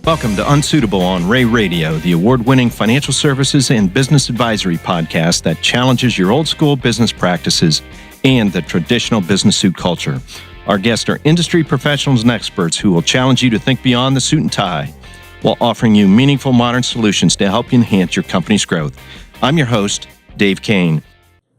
Welcome to Unsuitable on Ray Radio, the award-winning financial services and business advisory podcast that challenges your old-school business practices and the traditional business suit culture. Our guests are industry professionals and experts who will challenge you to think beyond the suit and tie while offering you meaningful modern solutions to help you enhance your company's growth. I'm your host, Dave Kane.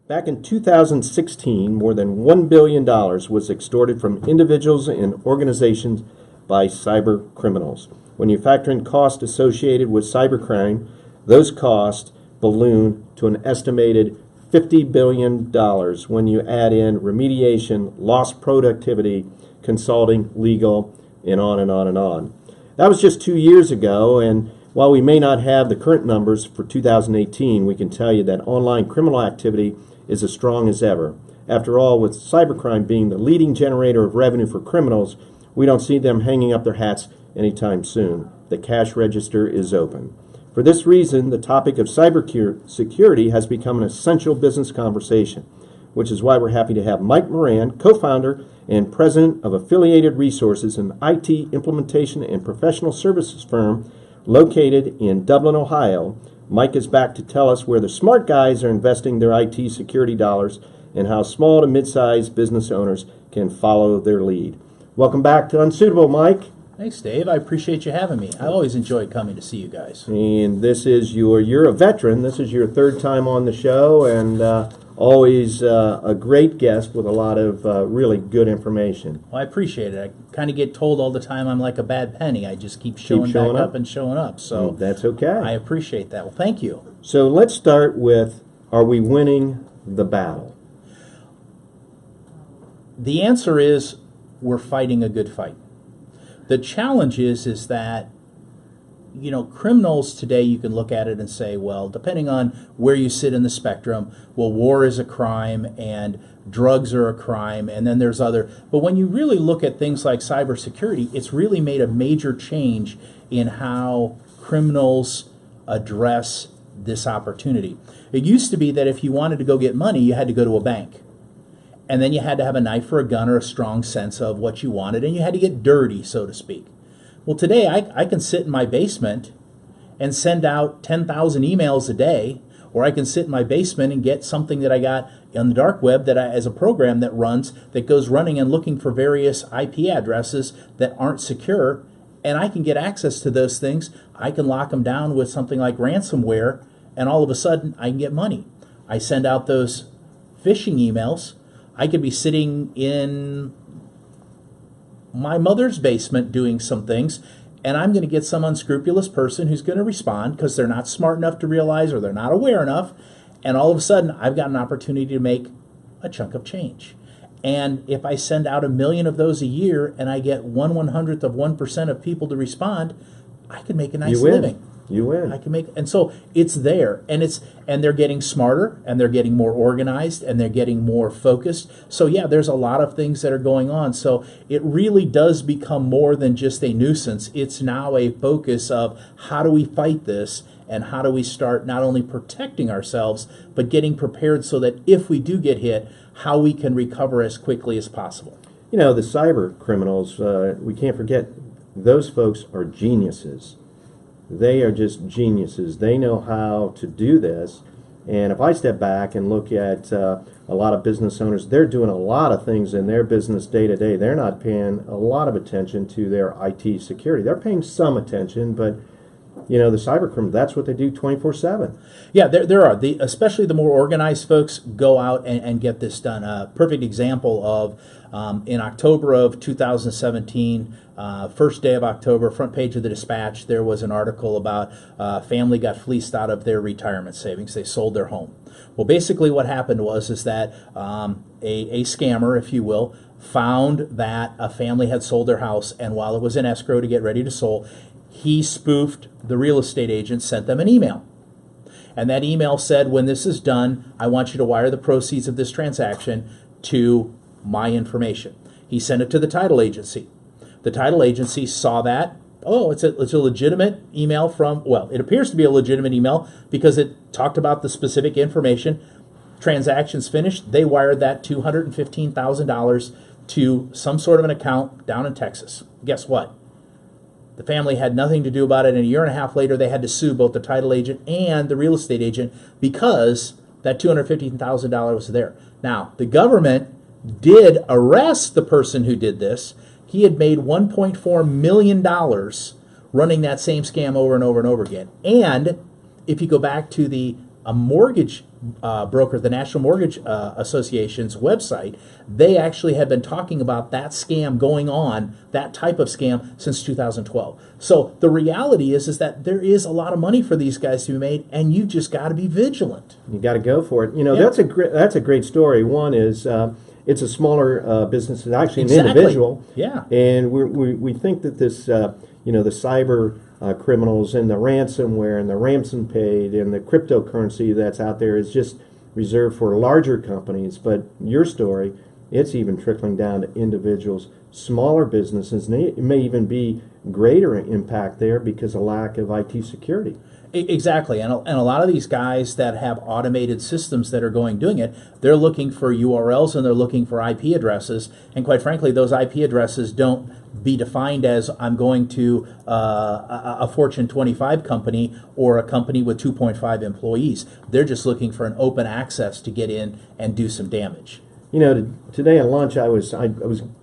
Back in 2016, more than $1 billion was extorted from individuals and organizations by cybercriminals. When you factor in costs associated with cybercrime, those costs balloon to an estimated $50 billion when you add in remediation, lost productivity, consulting, legal, and on and on and on. That was just 2 years ago, and while we may not have the current numbers for 2018, we can tell you that online criminal activity is as strong as ever. After all, with cybercrime being the leading generator of revenue for criminals, we don't see them hanging up their hats anytime soon. The cash register is open. For this reason, the topic of cybersecurity has become an essential business conversation, which is why we're happy to have Mike Moran, co-founder and president of Affiliated Resources, an IT implementation and professional services firm located in Dublin, Ohio. Mike is back to tell us where the smart guys are investing their IT security dollars and how small to mid-sized business owners can follow their lead. Welcome back to Unsuitable, Mike. Thanks, Dave. I appreciate you having me. I always enjoy coming to see you guys. And this is you're a veteran. This is your third time on the show, and always a great guest with a lot of really good information. Well, I appreciate it. I kind of get told all the time I'm like a bad penny. I just keep showing up and showing up. So that's okay. I appreciate that. Well, thank you. So let's start with, are we winning the battle? The answer is we're fighting a good fight. The challenge is that, criminals today, you can look at it and say, well, depending on where you sit in the spectrum, well, war is a crime and drugs are a crime, and then there's other. But when you really look at things like cybersecurity, it's really made a major change in how criminals address this opportunity. It used to be that if you wanted to go get money, you had to go to a bank. And then you had to have a knife or a gun or a strong sense of what you wanted, and you had to get dirty, so to speak. Well, today I can sit in my basement and send out 10,000 emails a day, or I can sit in my basement and get something that I got on the dark web as a program that goes running and looking for various IP addresses that aren't secure, and I can get access to those things. I can lock them down with something like ransomware, and all of a sudden I can get money. I send out those phishing emails. I could be sitting in my mother's basement doing some things, and I'm going to get some unscrupulous person who's going to respond because they're not smart enough to realize or they're not aware enough, and all of a sudden I've got an opportunity to make a chunk of change. And if I send out 1 million of those a year and I get 1/100th of 1% of people to respond, I can make a nice living. You win. And so it's there, and they're getting smarter, and they're getting more organized, and they're getting more focused. So yeah, there's a lot of things that are going on. So it really does become more than just a nuisance. It's now a focus of how do we fight this, and how do we start not only protecting ourselves, but getting prepared so that if we do get hit, how we can recover as quickly as possible. The cyber criminals, we can't forget, those folks are geniuses. They are just geniuses. They know how to do this. And if I step back and look at a lot of business owners, they're doing a lot of things in their business day to day. They're not paying a lot of attention to their IT security. They're paying some attention, but the cybercriminals, that's what they do 24/7. Yeah, there are. Especially the more organized folks go out and get this done. A perfect example of in October of 2017, first day of October, front page of the Dispatch, there was an article about a family got fleeced out of their retirement savings. They sold their home. Well, basically what happened is that a scammer, if you will, found that a family had sold their house, and while it was in escrow to get ready to sell, he spoofed the real estate agent, sent them an email. And that email said, when this is done, I want you to wire the proceeds of this transaction to my information. He sent it to the title agency. The title agency saw that. Oh, it's a legitimate email it appears to be a legitimate email because it talked about the specific information. Transactions finished. They wired that $215,000 to some sort of an account down in Texas. Guess what? The family had nothing to do about it, and a year and a half later, they had to sue both the title agent and the real estate agent because that $250,000 was there. Now, the government did arrest the person who did this. He had made $1.4 million running that same scam over and over and over again. And if you go back to a mortgage broker, the National Mortgage Association's website, they actually had been talking about that scam going on, that type of scam, since 2012. So the reality is that there is a lot of money for these guys to be made, and you just got to be vigilant. You got to go for it. Yeah. That's a great story. One is it's a smaller business, it's actually Exactly. an individual. Yeah. And we think that this, the cyber criminals and the ransomware and the ransom paid and the cryptocurrency that's out there is just reserved for larger companies. But your story, it's even trickling down to individuals, smaller businesses, and it may even be greater impact there because of lack of IT security. Exactly, and a lot of these guys that have automated systems that are doing it, they're looking for URLs and they're looking for IP addresses, and quite frankly, those IP addresses don't be defined as I'm going to a Fortune 25 company or a company with 2.5 employees. They're just looking for an open access to get in and do some damage. Today at lunch, I was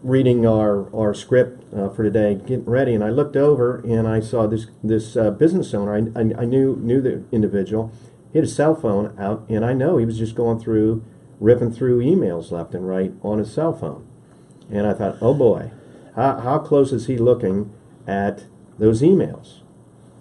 reading our script for today, getting ready, and I looked over and I saw this business owner. I knew the individual. He had a cell phone out, and I know he was just ripping through emails left and right on his cell phone. And I thought, oh boy, how close is he looking at those emails?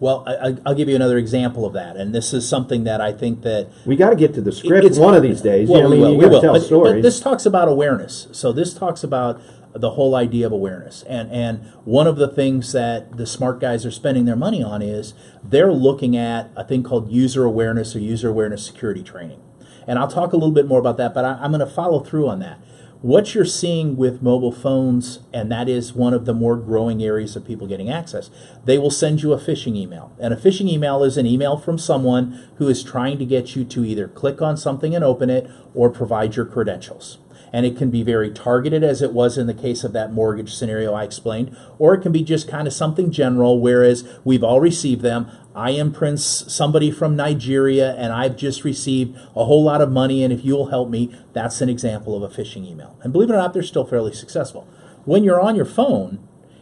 Well, I'll give you another example of that, and this is something that I think that we got to get to the script one of these days. Well, we will. Tell stories. But this talks about awareness. So this talks about the whole idea of awareness, and one of the things that the smart guys are spending their money on is they're looking at a thing called user awareness or user awareness security training, and I'll talk a little bit more about that. But I'm going to follow through on that. What you're seeing with mobile phones, and that is one of the more growing areas of people getting access, they will send you a phishing email. And a phishing email is an email from someone who is trying to get you to either click on something and open it or provide your credentials. And it can be very targeted, as it was in the case of that mortgage scenario I explained, or it can be just kind of something general, whereas we've all received them. I am Prince, somebody from Nigeria, and I've just received a whole lot of money, and if you'll help me, that's an example of a phishing email. And believe it or not, they're still fairly successful. When you're on your phone,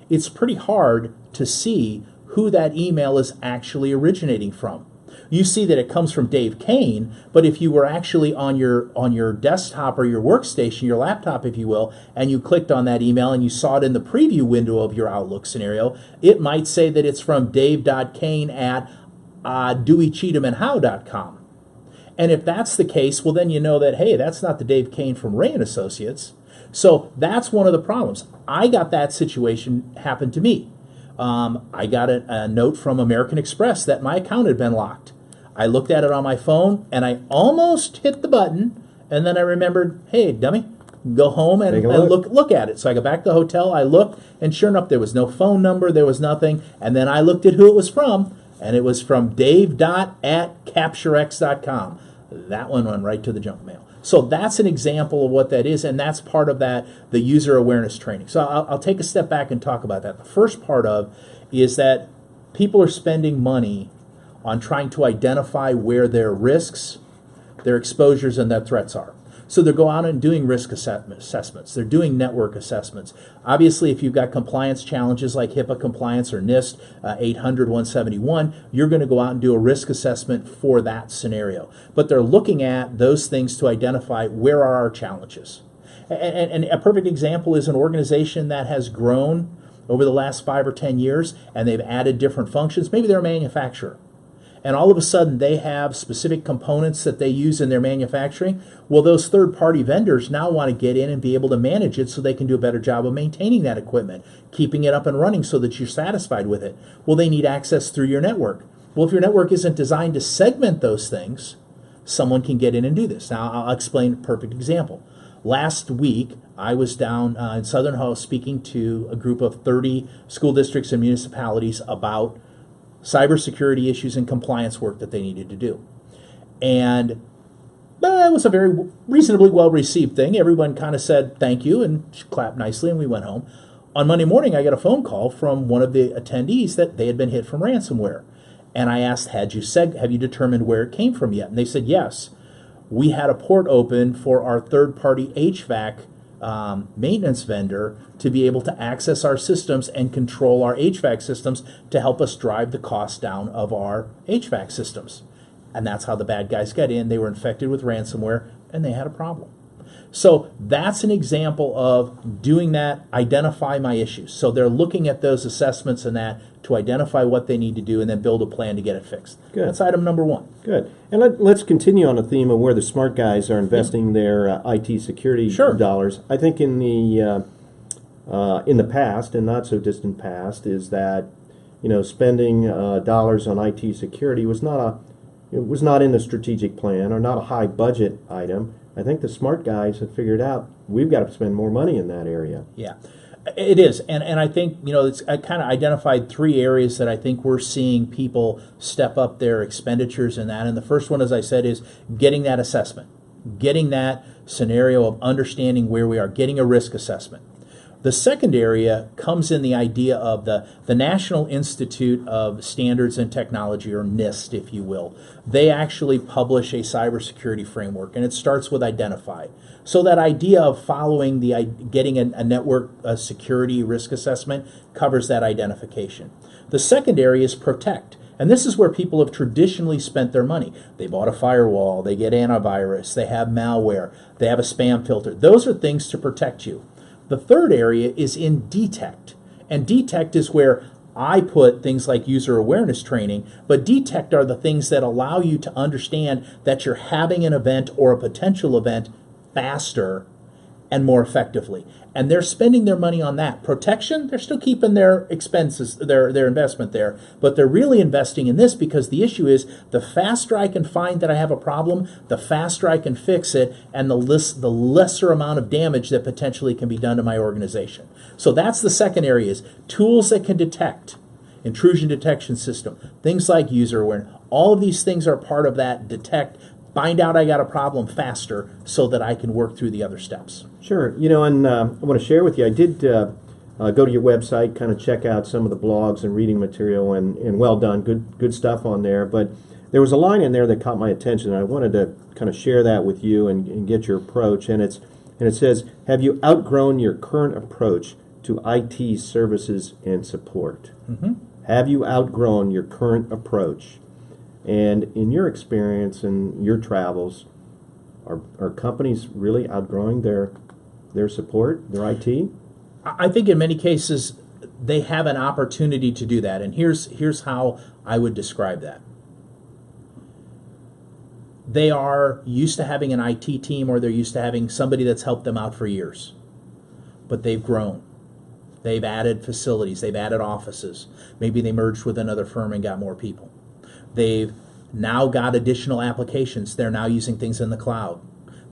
it's pretty hard to see who that email is actually originating from. You see that it comes from Dave Kane, but if you were actually on your desktop or your workstation, your laptop, if you will, and you clicked on that email and you saw it in the preview window of your Outlook scenario, it might say that it's from dave.kane@deweycheathamandhow.com. And if that's the case, well, then you know that, hey, that's not the Dave Kane from Ray & Associates. So that's one of the problems. I got that situation happen to me. I got a note from American Express that my account had been locked. I looked at it on my phone, and I almost hit the button, and then I remembered, hey, dummy, go home and look at it. So I got back to the hotel, I looked, and sure enough, there was no phone number, there was nothing, and then I looked at who it was from, and it was from dave.@capturex.com. That one went right to the junk mail. So that's an example of what that is, and that's part of the user awareness training. So I'll take a step back and talk about that. The first part of is that people are spending money on trying to identify where their risks, their exposures, and their threats are. So they're going out and doing risk assessments. They're doing network assessments. Obviously, if you've got compliance challenges like HIPAA compliance or NIST 800-171, you're going to go out and do a risk assessment for that scenario. But they're looking at those things to identify where are our challenges. And a perfect example is an organization that has grown over the last 5 or 10 years, and they've added different functions. Maybe they're a manufacturer, and all of a sudden they have specific components that they use in their manufacturing. Well, those third-party vendors now want to get in and be able to manage it so they can do a better job of maintaining that equipment, keeping it up and running so that you're satisfied with it. Well, they need access through your network. Well, if your network isn't designed to segment those things, someone can get in and do this. Now, I'll explain a perfect example. Last week, I was down in Southern Ohio speaking to a group of 30 school districts and municipalities about cybersecurity issues and compliance work that they needed to do. And it was a very reasonably well-received thing. Everyone kind of said thank you and clapped nicely, and we went home. on Monday morning, I got a phone call from one of the attendees that they had been hit from ransomware. And I asked, have you determined where it came from yet? And they said, yes. We had a port open for our third-party HVAC maintenance vendor to be able to access our systems and control our HVAC systems to help us drive the cost down of our HVAC systems. And that's how the bad guys got in. They were infected with ransomware, and they had a problem. So that's an example of doing that, identify my issues. So they're looking at those assessments and that to identify what they need to do and then build a plan to get it fixed. Good. That's item number one. Good. And let's continue on the theme of where the smart guys are investing their IT security dollars. I think in the past, and not so distant past, is that spending dollars on IT security was not in the strategic plan or not a high budget item. I think the smart guys have figured out we've got to spend more money in that area. Yeah, it is. And I think, I kind of identified 3 areas that I think we're seeing people step up their expenditures in that. And the first one, as I said, is getting that assessment, getting that scenario of understanding where we are, getting a risk assessment. The second area comes in the idea of the National Institute of Standards and Technology, or NIST, if you will. They actually publish a cybersecurity framework, and it starts with identify. So that idea of following getting a network security risk assessment covers that identification. The second area is protect. And this is where people have traditionally spent their money. They bought a firewall, they get antivirus, they have malware, they have a spam filter. Those are things to protect you. The third area is in detect. And detect is where I put things like user awareness training, but detect are the things that allow you to understand that you're having an event or a potential event faster and more effectively. And they're spending their money on that. Protection, they're still keeping their expenses, their investment there, but they're really investing in this because the issue is the faster I can find that I have a problem, the faster I can fix it, and the lesser amount of damage that potentially can be done to my organization. So that's the second area, is tools that can detect, intrusion detection system, things like user awareness. All of these things are part of that detect, find out I got a problem faster so that I can work through the other steps. Sure. And I want to share with you, I did go to your website, kind of check out some of the blogs and reading material, and well done, good stuff on there. But there was a line in there that caught my attention, and I wanted to kind of share that with you and get your approach. And it says, have you outgrown your current approach to IT services and support? Mm-hmm. Have you outgrown your current approach? And in your experience and your travels, are companies really outgrowing their support, their IT? I think in many cases they have an opportunity to do that, and here's how I would describe that. They are used to having an IT team, or they're used to having somebody that's helped them out for years, but they've grown. They've added facilities, they've added offices. Maybe they merged with another firm and got more people. They've now got additional applications. They're now using things in the cloud.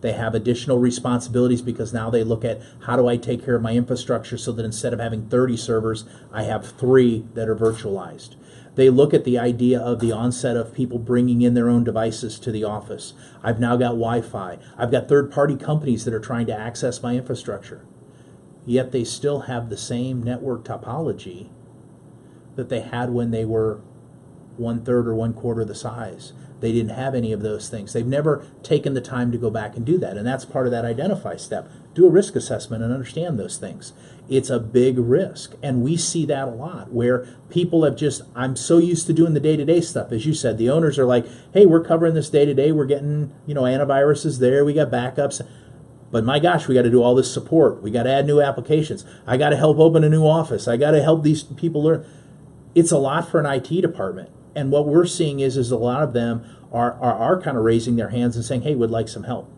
They have additional responsibilities because now they look at, how do I take care of my infrastructure so that instead of having 30 servers, I have 3 that are virtualized. They look at the idea of the onset of people bringing in their own devices to the office. I've now got Wi-Fi. I've got third-party companies that are trying to access my infrastructure. Yet they still have the same network topology that they had when they were 1/3 or 1/4 the size. They didn't have any of those things. They've never taken the time to go back and do that. And that's part of that identify step. Do a risk assessment and understand those things. It's a big risk. And we see that a lot where people have I'm so used to doing the day-to-day stuff. As you said, the owners are like, hey, we're covering this day-to-day. We're getting, antiviruses there. We got backups. But my gosh, we got to do all this support. We got to add new applications. I got to help open a new office. I got to help these people learn. It's a lot for an IT department. And what we're seeing is a lot of them are kind of raising their hands and saying, hey, we'd like some help.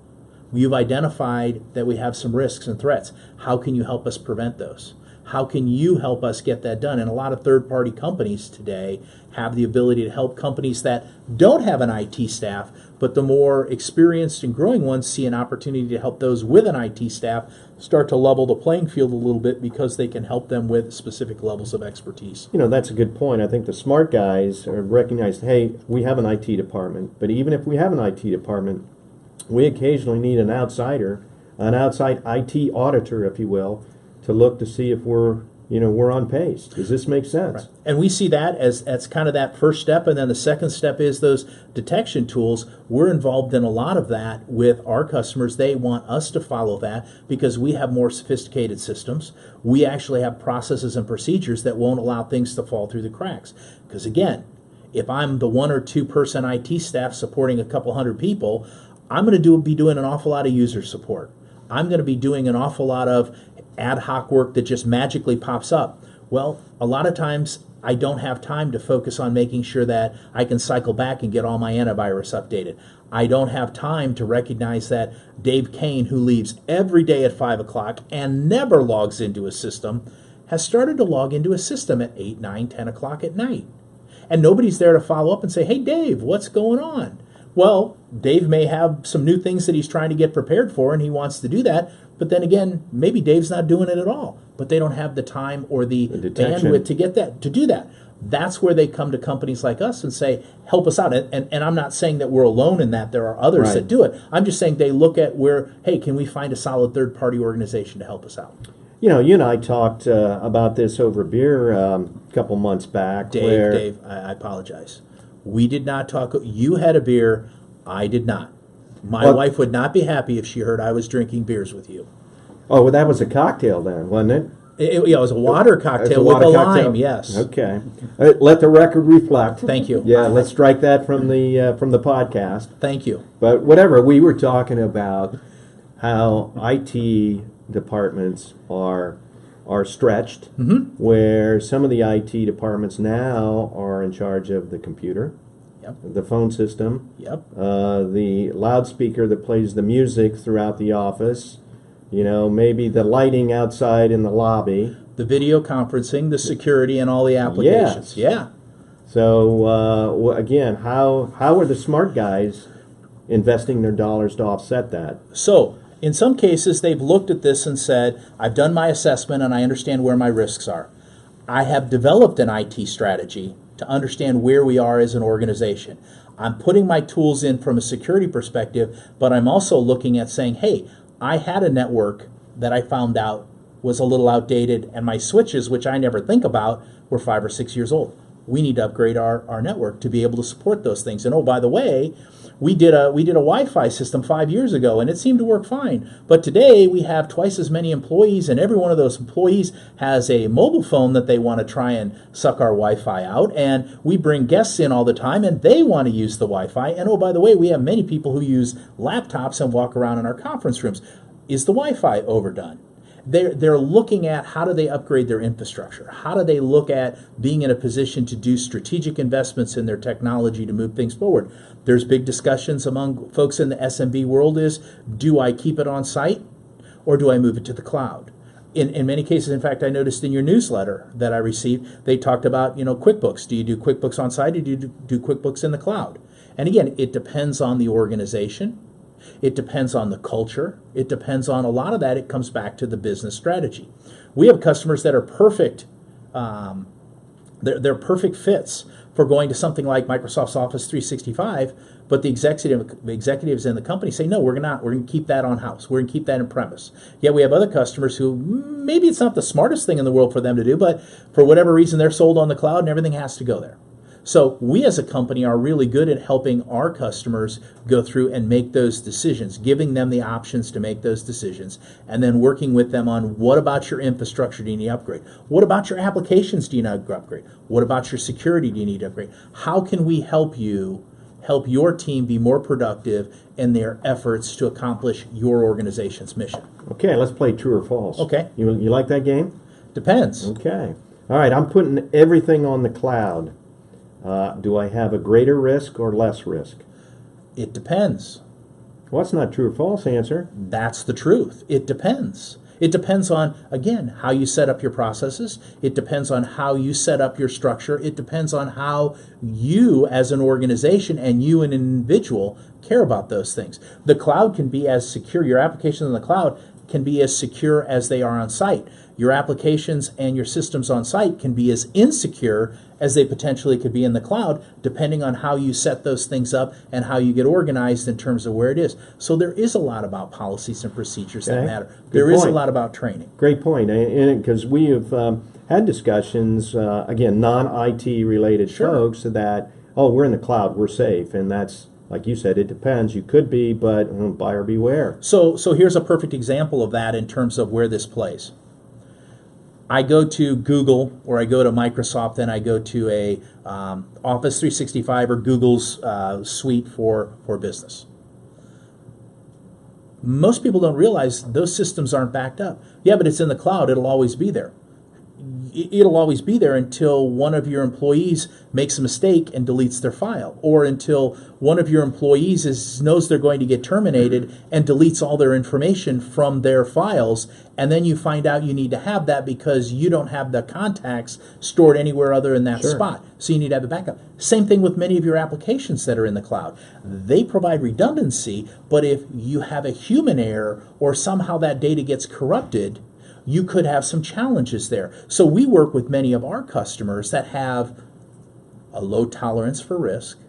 You've identified that we have some risks and threats. How can you help us prevent those? How can you help us get that done? And a lot of third-party companies today have the ability to help companies that don't have an IT staff, but the more experienced and growing ones see an opportunity to help those with an IT staff start to level the playing field a little bit because they can help them with specific levels of expertise. That's a good point. I think the smart guys are recognized, hey, we have an IT department, but even if we have an IT department, we occasionally need an outside IT auditor, if you will, to look to see if we're we're on pace. Does this make sense? And we see that as kind of that first step, and then the second step is those detection tools. We're involved in a lot of that with our customers. They want us to follow that because we have more sophisticated systems. We actually have processes and procedures that won't allow things to fall through the cracks. Because again, if I'm the 1 or 2 person IT staff supporting a couple hundred people, I'm going to be doing an awful lot of user support. I'm going to be doing an awful lot of ad hoc work that just magically pops up. Well, a lot of times I don't have time to focus on making sure that I can cycle back and get all my antivirus updated. I don't have time to recognize that Dave Kane, who leaves every day at 5 o'clock and never logs into a system, has started to log into a system at 8, 9, 10 o'clock at night. And nobody's there to follow up and say, hey, Dave, what's going on? Well, Dave may have some new things that he's trying to get prepared for, and he wants to do that. But then again, maybe Dave's not doing it at all. But they don't have the time or the bandwidth to do that. That's where they come to companies like us and say, help us out. And I'm not saying that we're alone in that. There are others that do it. I'm just saying they look at where, hey, can we find a solid third-party organization to help us out? You and I talked about this over beer a couple months back. Dave, I apologize. We did not talk. You had a beer. I did not. My wife would not be happy if she heard I was drinking beers with you. Oh, well, that was a cocktail then, wasn't it? It was a water cocktail with a lime, yes. Okay. Let the record reflect. Thank you. Yeah, let's strike that from the podcast. Thank you. But whatever, we were talking about how IT departments are stretched, where some of the IT departments now are in charge of the computer, the phone system, the loudspeaker that plays the music throughout the office, maybe the lighting outside in the lobby. The video conferencing, the security, and all the applications. Yes. Yeah. So, again, how are the smart guys investing their dollars to offset that? So, in some cases, they've looked at this and said, I've done my assessment and I understand where my risks are. I have developed an IT strategy to understand where we are as an organization. I'm putting my tools in from a security perspective, but I'm also looking at saying, hey, I had a network that I found out was a little outdated, and my switches, which I never think about, were 5 or 6 years old. We need to upgrade our network to be able to support those things. And oh, by the way, we did a Wi-Fi system 5 years ago, and it seemed to work fine. But today we have twice as many employees, and every one of those employees has a mobile phone that they want to try and suck our Wi-Fi out. And we bring guests in all the time, and they want to use the Wi-Fi. And oh, by the way, we have many people who use laptops and walk around in our conference rooms. Is the Wi-Fi overdone? They're looking at how do they upgrade their infrastructure? How do they look at being in a position to do strategic investments in their technology to move things forward? There's big discussions among folks in the SMB world is, do I keep it on site or do I move it to the cloud? In many cases, in fact, I noticed in your newsletter that I received, they talked about, QuickBooks. Do you do QuickBooks on site or do you do QuickBooks in the cloud? And again, it depends on the organization. It depends on the culture. It depends on a lot of that. It comes back to the business strategy. We have customers that are perfect. They're perfect fits for going to something like Microsoft's Office 365, but the executives in the company say, no, we're not. We're going to keep that on house. We're going to keep that in premise. Yet we have other customers who maybe it's not the smartest thing in the world for them to do, but for whatever reason, they're sold on the cloud and everything has to go there. So we as a company are really good at helping our customers go through and make those decisions, giving them the options to make those decisions, and then working with them on what about your infrastructure do you need to upgrade? What about your applications do you need to upgrade? What about your security do you need to upgrade? How can we help your team be more productive in their efforts to accomplish your organization's mission? Okay, let's play true or false. Okay. You like that game? Depends. Okay. All right, I'm putting everything on the cloud. Do I have a greater risk or less risk? It depends. Well, that's not true or false answer. That's the truth. It depends. It depends on, again, how you set up your processes. It depends on how you set up your structure. It depends on how you as an organization and you an individual care about those things. The cloud can be as secure, your applications in the cloud can be as secure as they are on site. Your applications and your systems on site can be as insecure as they potentially could be in the cloud, depending on how you set those things up and how you get organized in terms of where it is. So there is a lot about policies and procedures that matter. There is a lot about training. Great point, because we have had discussions, again, non-IT related Sure. folks that, oh, we're in the cloud, we're safe. And that's, like you said, it depends. You could be, but buyer beware. So here's a perfect example of that in terms of where this plays. I go to Google or I go to Microsoft and I go to a Office 365 or Google's suite for business. Most people don't realize those systems aren't backed up. Yeah, but it's in the cloud. It'll always be there. It'll always be there until one of your employees makes a mistake and deletes their file, or until one of your employees knows they're going to get terminated and deletes all their information from their files, and then you find out you need to have that because you don't have the contacts stored anywhere other in that Sure. spot. So you need to have the backup. Same thing with many of your applications that are in the cloud. They provide redundancy, but if you have a human error or somehow that data gets corrupted, you could have some challenges there. So we work with many of our customers that have a low tolerance for risk,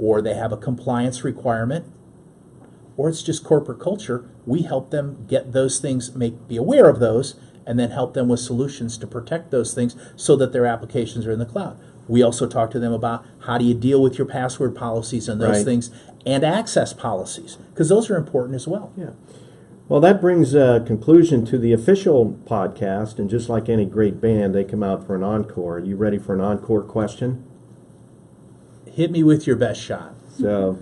or they have a compliance requirement, or it's just corporate culture. We help them get those things, be aware of those, and then help them with solutions to protect those things so that their applications are in the cloud. We also talk to them about how do you deal with your password policies and those Right. things, and access policies, because those are important as well. Yeah. Well, that brings a conclusion to the official podcast, and just like any great band, they come out for an encore. Are you ready for an encore question? Hit me with your best shot. So,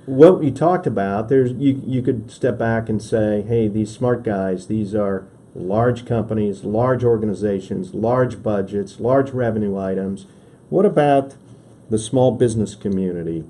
what we talked about, you could step back and say, hey, these smart guys, these are large companies, large organizations, large budgets, large revenue items. What about the small business community?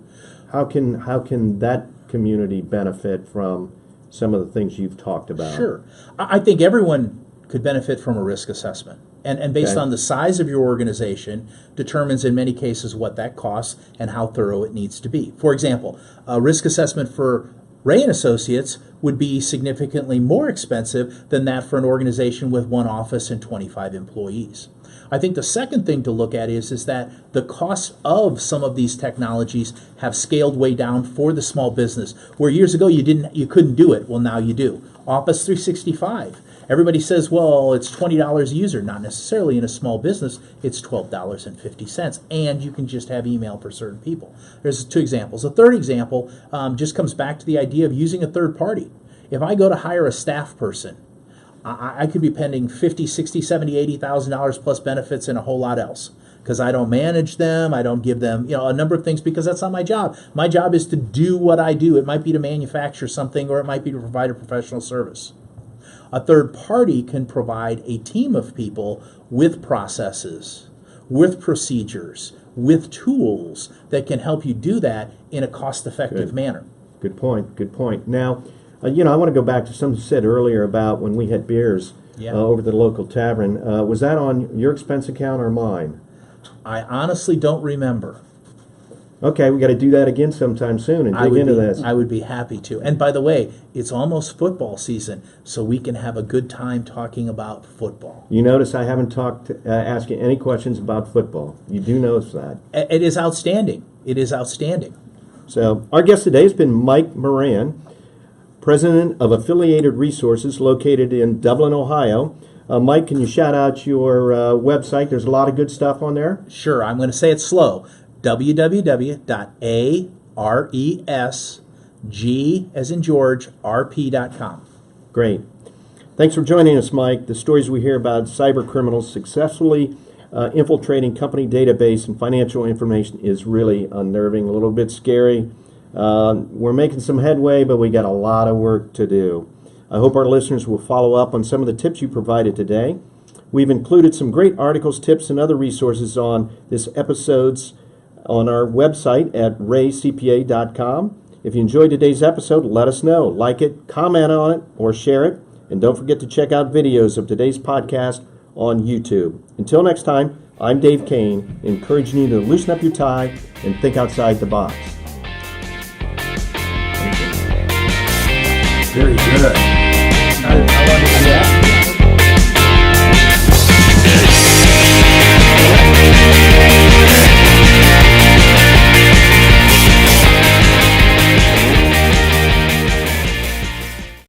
How can that community benefit from some of the things you've talked about? Sure. I think everyone could benefit from a risk assessment. And based Okay. on the size of your organization, determines in many cases what that costs and how thorough it needs to be. For example, a risk assessment for Ray & Associates would be significantly more expensive than that for an organization with one office and 25 employees. I think the second thing to look at is that the costs of some of these technologies have scaled way down for the small business. Where years ago you couldn't do it, well now you do. Office 365. Everybody says, well, it's $20 a user. Not necessarily in a small business. It's $12.50, and you can just have email for certain people. There's two examples. A third example just comes back to the idea of using a third party. If I go to hire a staff person, I could be spending $50,000, $60,000, $70,000, $80,000 plus benefits and a whole lot else, because I don't manage them, I don't give them a number of things, because that's not my job. My job is to do what I do. It might be to manufacture something, or it might be to provide a professional service. A third party can provide a team of people with processes, with procedures, with tools that can help you do that in a cost-effective manner. Good point. Good point. Now, I want to go back to something you said earlier about when we had beers over the local tavern. Was that on your expense account or mine? I honestly don't remember. Okay, we got to do that again sometime soon and dig into this. I would be happy to. And by the way, it's almost football season, so we can have a good time talking about football. You notice I haven't asked you any questions about football. You do notice that. It is outstanding. It is outstanding. So our guest today has been Mike Moran, president of Affiliated Resources located in Dublin, Ohio. Mike, can you shout out your website? There's a lot of good stuff on there. Sure, I'm going to say it slow. www.aresg, as in George, rp.com. Great. Thanks for joining us, Mike. The stories we hear about cyber criminals successfully infiltrating company database and financial information is really unnerving, a little bit scary. We're making some headway, but we got a lot of work to do. I hope our listeners will follow up on some of the tips you provided today. We've included some great articles, tips, and other resources on this episode's on our website at raycpa.com. If you enjoyed today's episode, let us know. Like it, comment on it, or share it. And don't forget to check out videos of today's podcast on YouTube. Until next time, I'm Dave Kane, encouraging you to loosen up your tie and think outside the box.